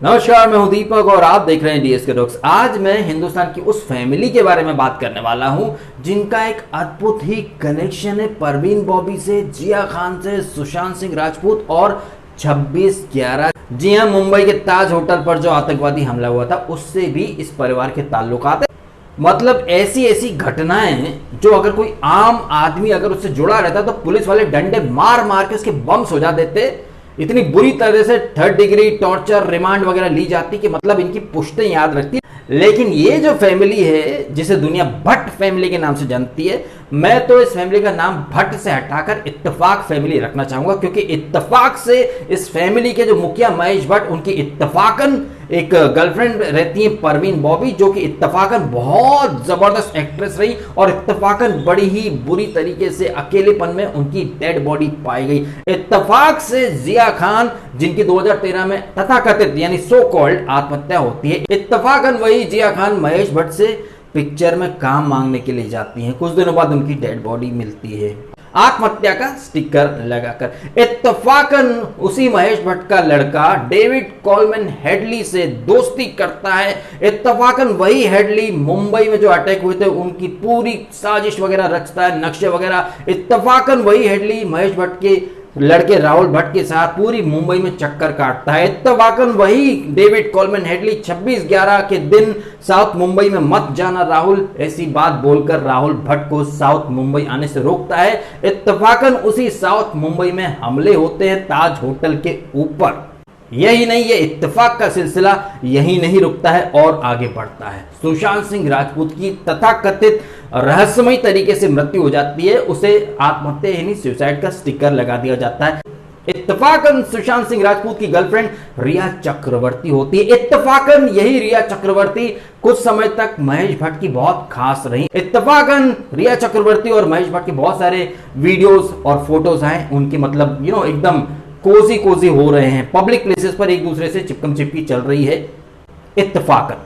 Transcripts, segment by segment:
नमस्कार, मैं हूं दीपक और आप देख रहे हैं डीएसके टॉक्स। आज मैं हिंदुस्तान की उस फैमिली के बारे में बात करने वाला हूं जिनका एक अद्भुत ही कनेक्शन है परवीन बॉबी से, जिया खान से, सुशांत सिंह राजपूत और 26/11। जी हां, मुंबई के ताज होटल पर जो आतंकवादी हमला हुआ था उससे भी इस परिवार के ताल्लुकात है। मतलब ऐसी ऐसी घटनाएं जो अगर कोई आम आदमी अगर उससे जुड़ा रहता तो पुलिस वाले डंडे मार मार के उसके बम सजा देते। इतनी बुरी तरह से 3rd डिग्री टॉर्चर, रिमांड वगैरह ली जाती कि मतलब इनकी पुश्तें याद रखती। लेकिन ये जो फैमिली है जिसे दुनिया भट्ट फैमिली के नाम से जानती है, मैं तो इस फैमिली का नाम भट्ट से हटाकर इत्तेफाक फैमिली रखना चाहूंगा, क्योंकि इत्तेफाक से इस फैमिली के जो मुखिया महेश भट्ट, उनकी इत्तेफाकन एक गर्लफ्रेंड रहती है परवीन बॉबी, जो कि इत्तेफाकन बहुत जबरदस्त एक्ट्रेस रही और इत्तेफाकन बड़ी ही बुरी तरीके से अकेलेपन में उनकी डेड बॉडी पाई गई। इत्तेफाक से जिया खान, जिनकी 2013 में तथाकथित यानी सो कॉल्ड आत्महत्या होती है। इत्तेफाकन वही जिया खान महेश भट्ट से पिक्चर में काम मांगने के लिए जाती हैं। कुछ दिनों बाद उनकी डेड बॉडी मिलती है आत्महत्या का स्टिकर लगाकर। इत्तेफाकन उसी महेश भट्ट का लड़का डेविड कोलमैन हेडली से दोस्ती करता है। इत्तेफाकन वही हेडली मुंबई में जो अटैक हुए थे उनकी पूरी साजिश वगैरह रचता है, नक्शे वगैरह। इत्तेफाकन वही हेडली महेश भट्ट के लड़के राहुल भट्ट के साथ पूरी मुंबई में चक्कर काटता है। इत्तेफाकन वही डेविड कोलमैन हेडली 26/11 के दिन साउथ मुंबई में मत जाना राहुल, ऐसी बात बोलकर राहुल भट्ट को साउथ मुंबई आने से रोकता है। इत्तेफाकन उसी साउथ मुंबई में हमले होते हैं ताज होटल के ऊपर। यही नहीं, ये इत्तेफाक का सिलसिला यही नहीं रुकता है और आगे बढ़ता है। सुशांत सिंह राजपूत की तथाकथित रहस्यमय तरीके से मृत्यु हो जाती है, उसे आत्महत्या यानी सुसाइड का स्टिकर लगा दिया जाता है। इत्तेफाकन सुशांत सिंह राजपूत की गर्लफ्रेंड रिया चक्रवर्ती होती है। इत्तेफाकन यही रिया चक्रवर्ती कुछ समय तक महेश भट्ट की बहुत खास रही। इत्तेफाकन रिया चक्रवर्ती और महेश भट्ट के बहुत सारे वीडियोस और फोटोज हैं उनके, मतलब एकदम कोजी कोजी हो रहे हैं, पब्लिक प्लेसेस पर एक दूसरे से चिपकम चिपकी चल रही है। इत्तेफाकन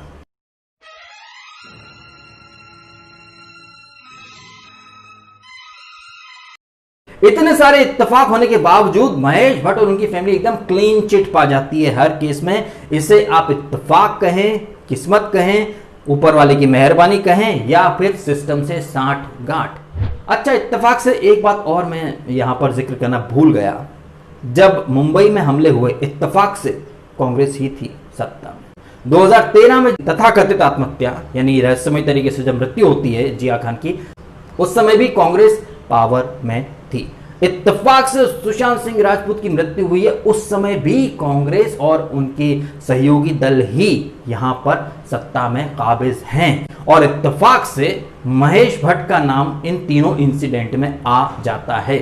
इतने सारे इत्तेफाक होने के बावजूद महेश भट्ट और उनकी फैमिली एकदम क्लीन चिट पा जाती है हर केस में। इसे आप इत्तेफाक कहें, किस्मत कहें, ऊपर वाले की मेहरबानी कहें, या फिर सिस्टम से साठ गांठ। अच्छा, इत्तेफाक से एक बात और मैं यहां पर जिक्र करना भूल गया। जब मुंबई में हमले हुए, इत्तेफाक से कांग्रेस ही थी सत्ता में। 2013 में तथाकथित आत्महत्या यानी रहस्यमय तरीके से जब मृत्यु होती है जिया खान की, उस समय भी कांग्रेस पावर में थी। इत्तेफाक से सुशांत सिंह राजपूत की मृत्यु हुई है, उस समय भी कांग्रेस और उनके सहयोगी दल ही यहां पर सत्ता में काबिज हैं। और इत्तेफाक से महेश भट्ट का नाम इन तीनों इंसिडेंट में आ जाता है।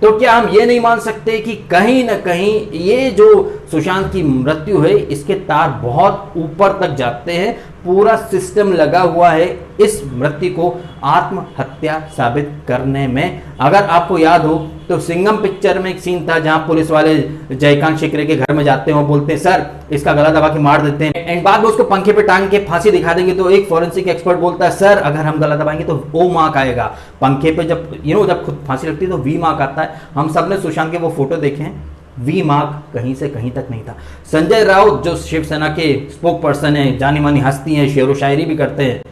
तो क्या हम ये नहीं मान सकते कि कहीं ना कहीं ये जो सुशांत की मृत्यु है इसके तार बहुत ऊपर तक जाते हैं? पूरा सिस्टम लगा हुआ है इस मृत्यु को आत्महत्या साबित करने में। अगर आपको याद हो तो सिंघम पिक्चर में एक सीन था जहां पुलिस वाले जयकांत शिकरे के घर में जाते हैं और बोलते हैं सर इसका गला दबा के मार देते हैं, एंड बाद में उसको पंखे पे टांग के फांसी दिखा देंगे। तो एक फॉरेंसिक एक्सपर्ट बोलता है सर अगर हम गला दबाएंगे तो ओ मार्क आएगा पंखे पे, जब जब खुद फांसी लगती है तो वी मार्क आता है। हम सब ने सुशांत के वो फोटो देखे हैं, वी मार्क कहीं से कहीं तक नहीं था। संजय राउत जो शिवसेना के स्पोक पर्सन है, जानी मानी हस्ती है, शेर व शायरी भी करते हैं,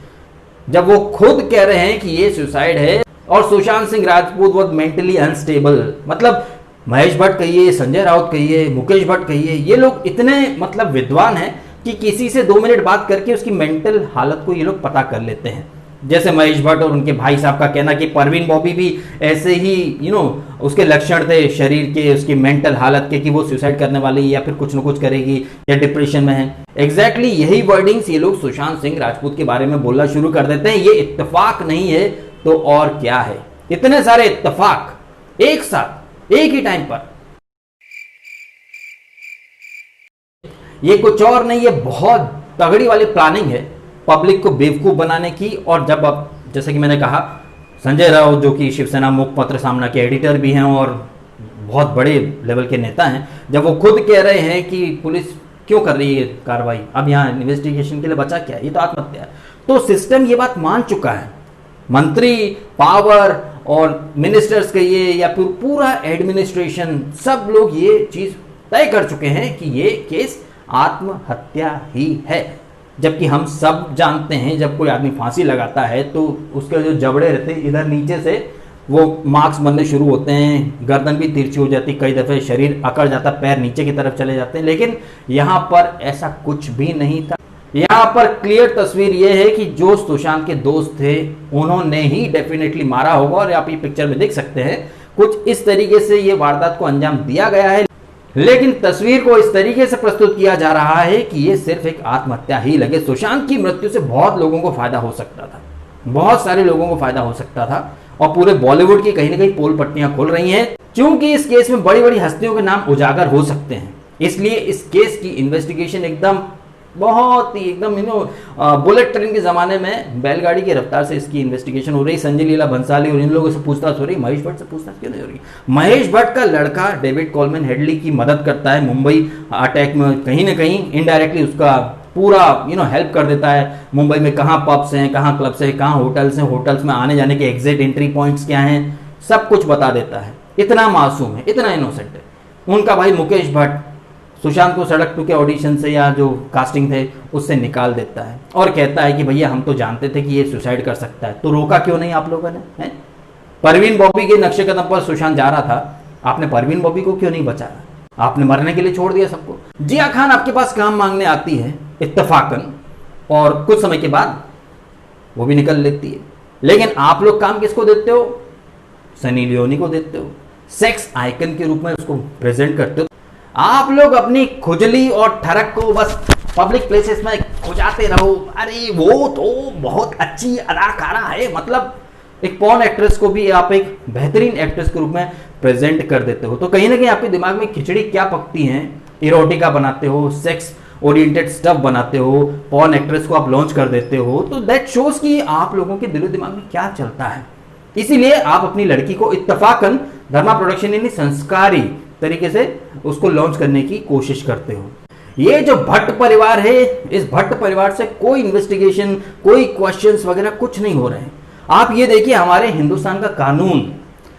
जब वो खुद कह रहे हैं कि ये सुसाइड है और Sushant Singh Rajput was mentally unstable, मतलब महेश भट्ट कहिए, संजय राउत कहिए, मुकेश भट्ट कहिए, ये लोग इतने मतलब विद्वान हैं कि किसी से 2 मिनट बात करके उसकी मेंटल हालत को ये लोग पता कर लेते हैं। जैसे महेश भट्ट और उनके भाई साहब का कहना कि परवीन बॉबी भी ऐसे ही उसके लक्षण थे शरीर के, उसकी मेंटल हालत के, कि वो सुसाइड करने वाली या फिर कुछ न कुछ करेगी या डिप्रेशन में है। एग्जैक्टली यही वर्डिंग्स ये लोग सुशांत सिंह राजपूत के बारे में बोलना शुरू कर देते हैं। ये इत्तेफाक नहीं है तो और क्या है? इतने सारे इत्तेफाक एक साथ एक ही टाइम पर, ये कुछ और नहीं, ये बहुत तगड़ी वाली प्लानिंग है पब्लिक को बेवकूफ बनाने की। और जब अब जैसे कि मैंने कहा, संजय राउत जो कि शिवसेना मुखपत्र सामना के एडिटर भी हैं और बहुत बड़े लेवल के नेता हैं, जब वो खुद कह रहे हैं कि पुलिस क्यों कर रही है कार्रवाई, अब यहाँ इन्वेस्टिगेशन के लिए बचा क्या, ये तो आत्महत्या है, तो सिस्टम ये बात मान चुका है। मंत्री, पावर और मिनिस्टर्स कहिए या फिर पूरा एडमिनिस्ट्रेशन, सब लोग ये चीज तय कर चुके हैं कि ये केस आत्महत्या ही है। जबकि हम सब जानते हैं जब कोई आदमी फांसी लगाता है तो उसके जो जबड़े रहते हैं इधर नीचे से वो मार्क्स बनने शुरू होते हैं, गर्दन भी तिरछी हो जाती, कई दफ़े शरीर अकड़ जाता, पैर नीचे की तरफ चले जाते हैं। लेकिन यहाँ पर ऐसा कुछ भी नहीं था। यहाँ पर क्लियर तस्वीर ये है कि जो सुशांत के दोस्त थे उन्होंने ही डेफिनेटली मारा होगा, और आप ये पिक्चर में देख सकते हैं कुछ इस तरीके से ये वारदात को अंजाम दिया गया है। लेकिन तस्वीर को इस तरीके से प्रस्तुत किया जा रहा है कि ये सिर्फ एक आत्महत्या ही लगे। सुशांत की मृत्यु से बहुत लोगों को फायदा हो सकता था, बहुत सारे लोगों को फायदा हो सकता था, और पूरे बॉलीवुड की कहीं ना कहीं पोल पट्टियां खुल रही हैं। क्योंकि इस केस में बड़ी बड़ी हस्तियों के नाम उजागर हो सकते हैं, इसलिए इस केस की इन्वेस्टिगेशन एकदम बहुत ही एकदम बुलेट ट्रेन के जमाने में बैलगाड़ी की रफ्तार से इसकी इन्वेस्टिगेशन हो रही। संजय लीला भंसाली और इन लोगों से पूछताछ हो रही। महेश भट्ट से पूछताछ क्यों नहीं हो रही? महेश भट्ट का लड़का डेविड कॉलमैन हेडली की मदद करता है मुंबई अटैक में, कहीं ना कहीं इनडायरेक्टली उसका पूरा हेल्प कर देता है। मुंबई में कहाँ पब्स हैं, कहाँ क्लब्स हैं, कहाँ होटल्स हैं, होटल्स में आने जाने के एग्जिट एंट्री पॉइंट्स क्या हैं, सब कुछ बता देता है। इतना मासूम है, इतना इनोसेंट है। उनका भाई मुकेश भट्ट सुशांत को सड़क टू के ऑडिशन से या जो कास्टिंग थे उससे निकाल देता है और कहता है कि भैया हम तो जानते थे कि ये सुसाइड कर सकता है, तो रोका क्यों नहीं आप लोगों ने? है परवीन बॉबी के नक्शे कदम पर सुशांत जा रहा था, आपने परवीन बॉबी को क्यों नहीं बचाया? आपने मरने के लिए छोड़ दिया सबको। जिया खान आपके पास काम मांगने आती है इत्तेफाकन, और कुछ समय के बाद वो भी निकल लेती है। लेकिन आप लोग काम किसको देते हो? सनी लियोनी को देते हो, सेक्स आइकन के रूप में उसको प्रेजेंट करते हो। आप लोग अपनी खुजली और ठरक को बस पब्लिक प्लेसेस में खुजाते रहो। अरे वो तो बहुत अच्छी अदाकारा है, मतलब एक पॉर्न एक्ट्रेस को भी आप एक बेहतरीन एक्ट्रेस के रूप में प्रेजेंट कर देते हो। तो कहीं ना कहीं आपके दिमाग में खिचड़ी क्या पकती है? इरोटिका बनाते हो, सेक्स ओरिएंटेड स्टफ बनाते हो, पॉर्न एक्ट्रेस को आप लॉन्च कर देते हो। तो दैट शोज कि आप लोगों के दिलो दिमाग में क्या चलता है। इसीलिए आप अपनी लड़की को इत्तेफाकन धर्मा प्रोडक्शन यानी संस्कारी तरीके से उसको लॉन्च करने की कोशिश करते हो। ये जो भट्ट परिवार है, इस भट्ट परिवार से कोई इन्वेस्टिगेशन, कोई क्वेश्चंस वगैरह कुछ नहीं हो रहे हैं। आप ये देखिए हमारे हिंदुस्तान का कानून,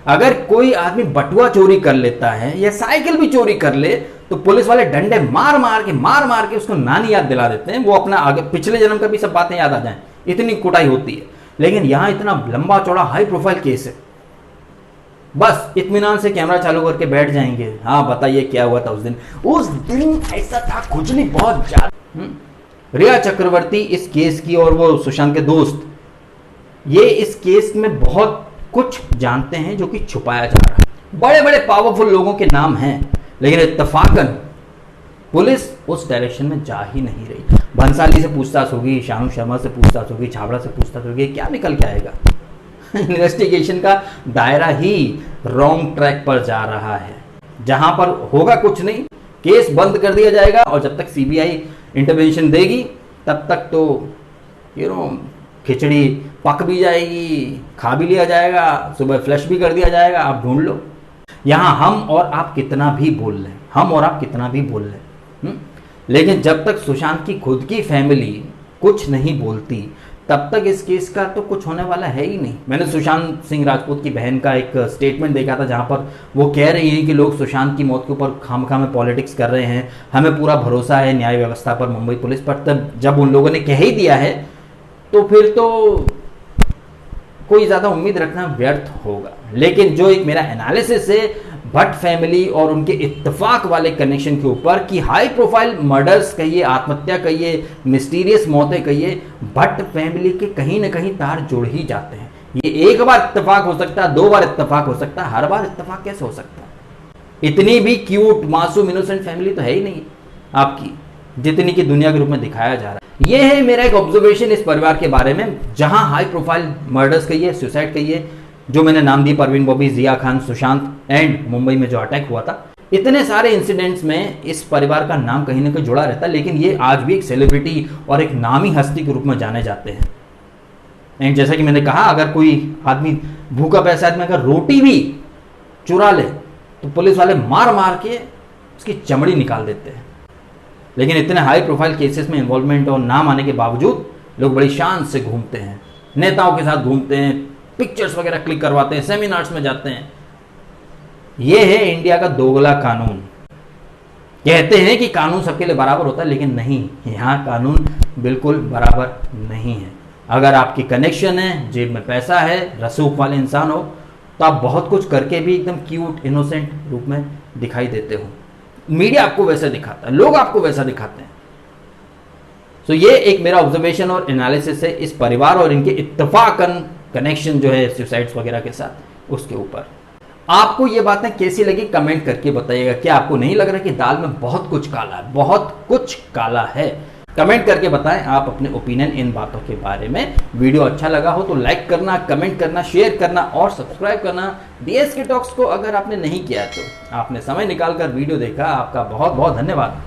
अगर कोई आदमी बटुआ चोरी कर लेता है या साइकिल भी चोरी कर ले तो पुलिस वाले डंडे मार मार के उसको नानी याद दिला देते हैं, वो अपना आगे पिछले जन्म का भी सब बातें याद आ जाएं, इतनी कुटाई होती है। लेकिन यहां इतना लंबा चौड़ा हाई प्रोफाइल केस है, बस इत्मीनान से कैमरा चालू करके बैठ जाएंगे। हाँ बताइए क्या हुआ था उस दिन ऐसा था, खुजली बहुत ज्यादा। रिया चक्रवर्ती इस केस की और वो सुशांत के दोस्त, ये इस केस में बहुत कुछ जानते हैं जो कि छुपाया जा रहा है। बड़े बड़े पावरफुल लोगों के नाम हैं, लेकिन इत्तेफाकन पुलिस उस डायरेक्शन में जा ही नहीं रही। भंसाली से पूछताछ होगी, शानू शर्मा से पूछताछ होगी, छाबड़ा से पूछताछ होगी, क्या निकल के आएगा? इन्वेस्टिगेशन का दायरा ही रॉन्ग ट्रैक पर जा रहा है, जहां पर होगा कुछ नहीं, केस बंद कर दिया जाएगा और जब तक सीबीआई इंटरवेंशन देगी तब तक तो खिचड़ी पक भी जाएगी, खा भी लिया जाएगा, सुबह फ्लश भी कर दिया जाएगा। आप ढूंढ लो। यहां हम और आप कितना भी बोल लें, लेकिन जब तक सुशांत की खुद की फैमिली कुछ नहीं बोलती तब तक इस केस का तो कुछ होने वाला है ही नहीं। मैंने सुशांत सिंह राजपूत की बहन का एक स्टेटमेंट देखा था जहां पर वो कह रही हैं कि लोग सुशांत की मौत के ऊपर खामखा में पॉलिटिक्स कर रहे हैं, हमें पूरा भरोसा है न्याय व्यवस्था पर, मुंबई पुलिस पर। तब जब उन लोगों ने कह ही दिया है तो फिर तो कोई ज़्यादा उम्मीद रखना व्यर्थ होगा। लेकिन जो एक मेरा एनालिसिस है भट्ट फैमिली और उनके इत्तेफाक वाले कनेक्शन के ऊपर कि हाई प्रोफाइल मर्डर्स कहिए, आत्महत्या कहिए, मिस्टीरियस मौतें कहिए, भट्ट फैमिली के कहीं ना कहीं तार जुड़ ही जाते हैं। ये एक बार इत्तेफाक हो सकता है, 2 बार इत्तेफाक हो सकता है, हर बार इत्तेफाक कैसे हो सकता है? इतनी भी क्यूट मासूम इनोसेंट फैमिली तो है ही नहीं आपकी, जितनी की दुनिया के रूप में दिखाया जा रहा है। ये है मेरा एक ऑब्जर्वेशन इस परिवार के बारे में, जहां हाई प्रोफाइल मर्डर्स कहिए, सुसाइड कहिए, जो मैंने नाम दी परवीन बॉबी, जिया खान, सुशांत एंड मुंबई में जो अटैक हुआ था, इतने सारे इंसिडेंट्स में इस परिवार का नाम कहीं ना कहीं जुड़ा रहता है। लेकिन ये आज भी एक सेलिब्रिटी और एक नामी हस्ती के रूप में जाने जाते हैं। एंड जैसा कि मैंने कहा, अगर कोई आदमी भूखा पैसा आदमी अगर रोटी भी चुरा ले तो पुलिस वाले मार मार के उसकी चमड़ी निकाल देते हैं। लेकिन इतने हाई प्रोफाइल केसेस में इन्वॉल्वमेंट और नाम आने के बावजूद लोग बड़ी शान से घूमते हैं, नेताओं के साथ घूमते हैं, पिक्चर्स वगैरह क्लिक करवाते हैं, सेमिनार्स में जाते हैं। यह है इंडिया का दोगला कानून। कहते हैं कि कानून सबके लिए बराबर होता है, लेकिन नहीं, यहाँ कानून बिल्कुल बराबर नहीं है। अगर आपकी कनेक्शन है, जेब में पैसा है, रसूख वाले इंसान हो, तो आप बहुत कुछ करके भी एकदम क्यूट इनोसेंट रूप में दिखाई देते हो। मीडिया आपको वैसा दिखाता है, लोग आपको वैसा दिखाते हैं। सो ये एक मेरा ऑब्जर्वेशन और एनालिसिस है इस परिवार और इनके इत्तेफाकन कनेक्शन जो है सुसाइड्स वगैरह के साथ, उसके ऊपर। आपको ये बातें कैसी लगी कमेंट करके बताइएगा। क्या आपको नहीं लग रहा कि दाल में बहुत कुछ काला है, बहुत कुछ काला है? कमेंट करके बताएं आप अपने ओपिनियन इन बातों के बारे में। वीडियो अच्छा लगा हो तो लाइक करना, कमेंट करना, शेयर करना और सब्सक्राइब करना। डीएसके टॉक्स को अगर आपने नहीं किया तो आपने समय निकालकर वीडियो देखा, आपका बहुत बहुत धन्यवाद।